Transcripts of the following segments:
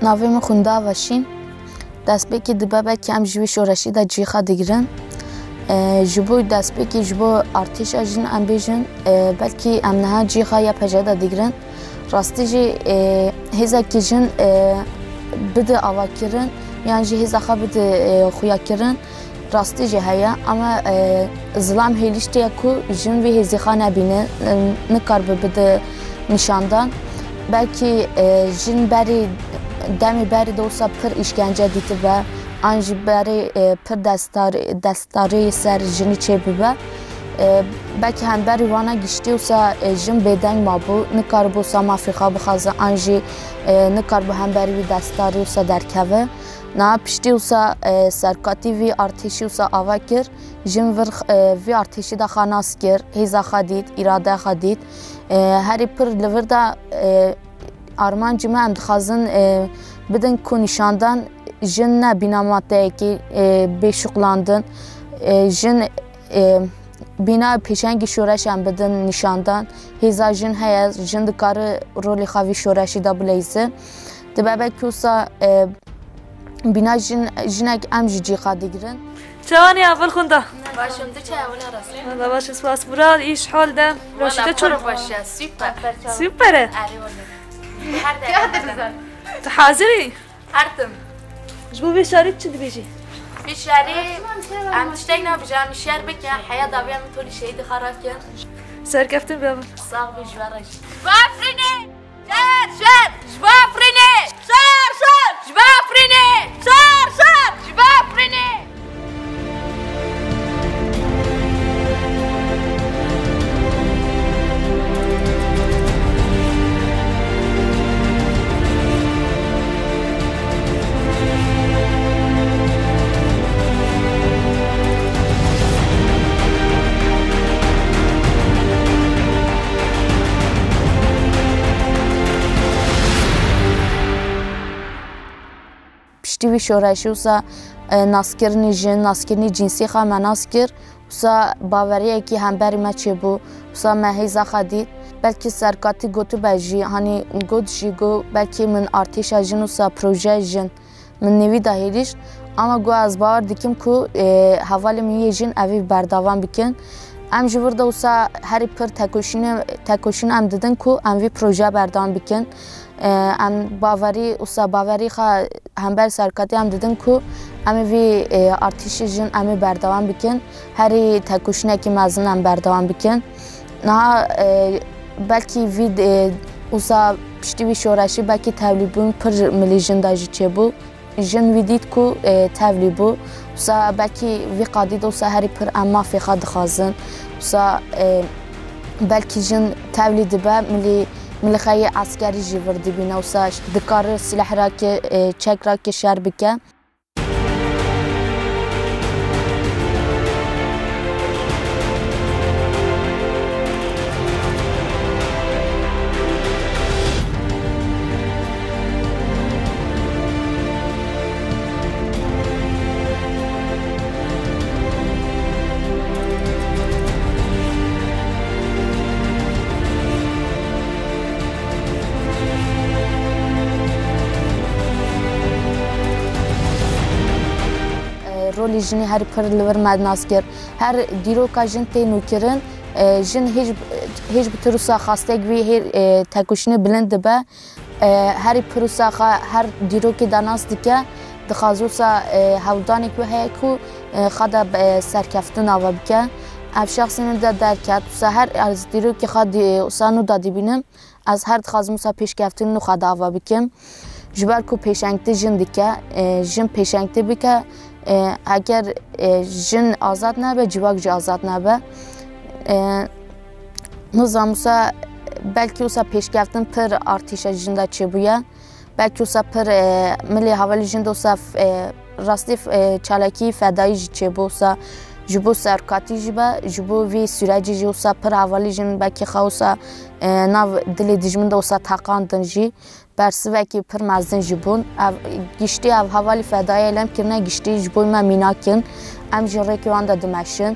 ناویم خونده وشین دست بکی دبه بکی هم جوی شورشی دا جیخا دیگرن جبوی دست بکی جبو ارتش اجن ام بیجن بلکی ام نها جیخا یا پجه دا دیگرن راستی جی هزا کی جن بده آوا کرن یعنی جی هزا خواه بده خویا کرن راستی جی هیا اما ظلام هیلیشتی کو جن وی هزی خواه نبینه نکار بده نشاندان بلکی جن بری دمی بری دوسا پر işkence دیتی و آنجی بری پر دستاری سر جنی چه ببه بلکی هم بری وانا گشتی وسا جن بدنگ ما بو نکار بو سا مافریخا بخوازه آنجی نکار بو هم بری دستاری وسا درکوه نه پشتی وسا سرکاتی وی ارتشی وسا آوا کر جن وی ارتشی دا خاناس کر هیزا خادید اراده خادید هری پر لور دا آرمان جمعه هم دخوازن بدن که نشاندن جن نه بیناماته که بشقلاندن جن بنا پیشنگی شورش هم بدن نشاندن هزا جن هیا جن دکار رولی خواهی شورشی دا بلیزه دبابه کسا بنا جنک امجی جیخا دیگرن چوانی اول خونده؟ باشم ده چه اول راستی؟ والله باشه سپاس مراد ایش حال ده راشده چون؟ باشه سوپر سوپره؟ تو حاضری؟ هردم جبو بیشاری چی دی بیجی؟ بیشاری ام تشتاق نبیجم شهر بکن حیا دابیم طولی شهید خراب کن سرکفتن بیابن ساق بیجوارش جبافرینه شر جبافرینه شر جبافرینه شر جبافرینه پشتی شورشی وسا ناسکرنی جن ناسکرنی جنسی خا مناسکر وسا باوریه کی هم بری ما چه بو وسا مهیزا خدید بلکه سرکاتی گوتو بجی هانی گوت جیگو بلکه من ارتش جن وسا پروژه جن من نوی داهریش اما گو از باور دیکم کو حوالی می جن اوی برداوام بکن ام جورده وسا هری پر تکوشین ام ددن کو ام وی پروژه برداوام بکن ام باوری وسا باوری خا هم بر سرکاتی هم دیدن کو امی وی ارتش جن امی بردوام بکن هری تکوشنه کی مزن هم بردوام بکن نه بلکی وی وسا پشتی وی شورشی بلکی تولیبون پر ملی جن داجی چه بو جن وی دید کو تولیبو وسا بلکی وی قادید وسا هری پر اما فی خاد خازن وسا بلکی جن تولید با ملی خیلی عسکری جیور دبینه و ساش دکار سلاح را که چک را که شهر بکه رولی جنی هر پر لور مدناس کرد هر دیرو کا جن تینو کرن جن هیچ بتروسا خاسته گوی هر تکوشنه بلند به هر پروسا هر دیرو که داناس دیگه دخازوسا هودانی که هی کو خدا سرکفتن آوا بکه اف شخصی نده درکت وسا هر از دیرو که خد وسانو دادی بینم از هر خازموسا پیشکفتن نو خدا آوا بکم جبر کو پیشنگتی جن دیگه جن پیشنگتی بکه اگر جن آزاد نبه جواک جا آزاد نبه نظاموسا بلکی وسا پیشکفتن پر ارتش جن دا چه بویا بلکی وسا پر ملی حوالی جن دوسا راستی چالاکی فدایی چه بوسا جبو سرکاتی جبه جبو وی سورجی جوسا پر حوالی جن بلکی خواوسا ناو دلی دیجمن دوسا تاقاندن جی برسی وکی پر مزدن جبون گشتی حوالی فدایی علم کرنه گشتی جبوی ما مینا کن ام جره که وان دا دمشن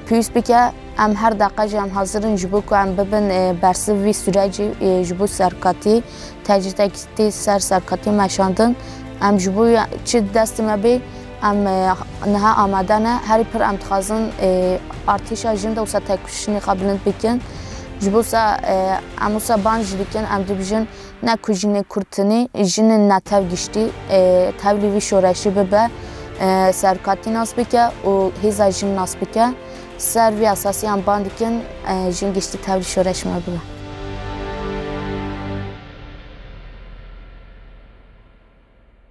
پێویست بکە ئەم هەر داقەژ ئەم حەزرن ji bo ku em bibin bersiv vî sürecê ji bo serketî tecrübekî ser serketî meşandin em ji bo çi destê me bê em niha amade ne herî pir em dixwazin artêşa jin de wisa têkuşînê xwe bilind bikin ji bo em wisa ban jî dikin em dibêjin ne ku jinê Kurtinê jinên netev giştî tevlî vî şoreşî bibe serketî nas bike û hêza jin nas bike ser vî esasî em ban dikin jin giştî tevlî şoreş me bibe.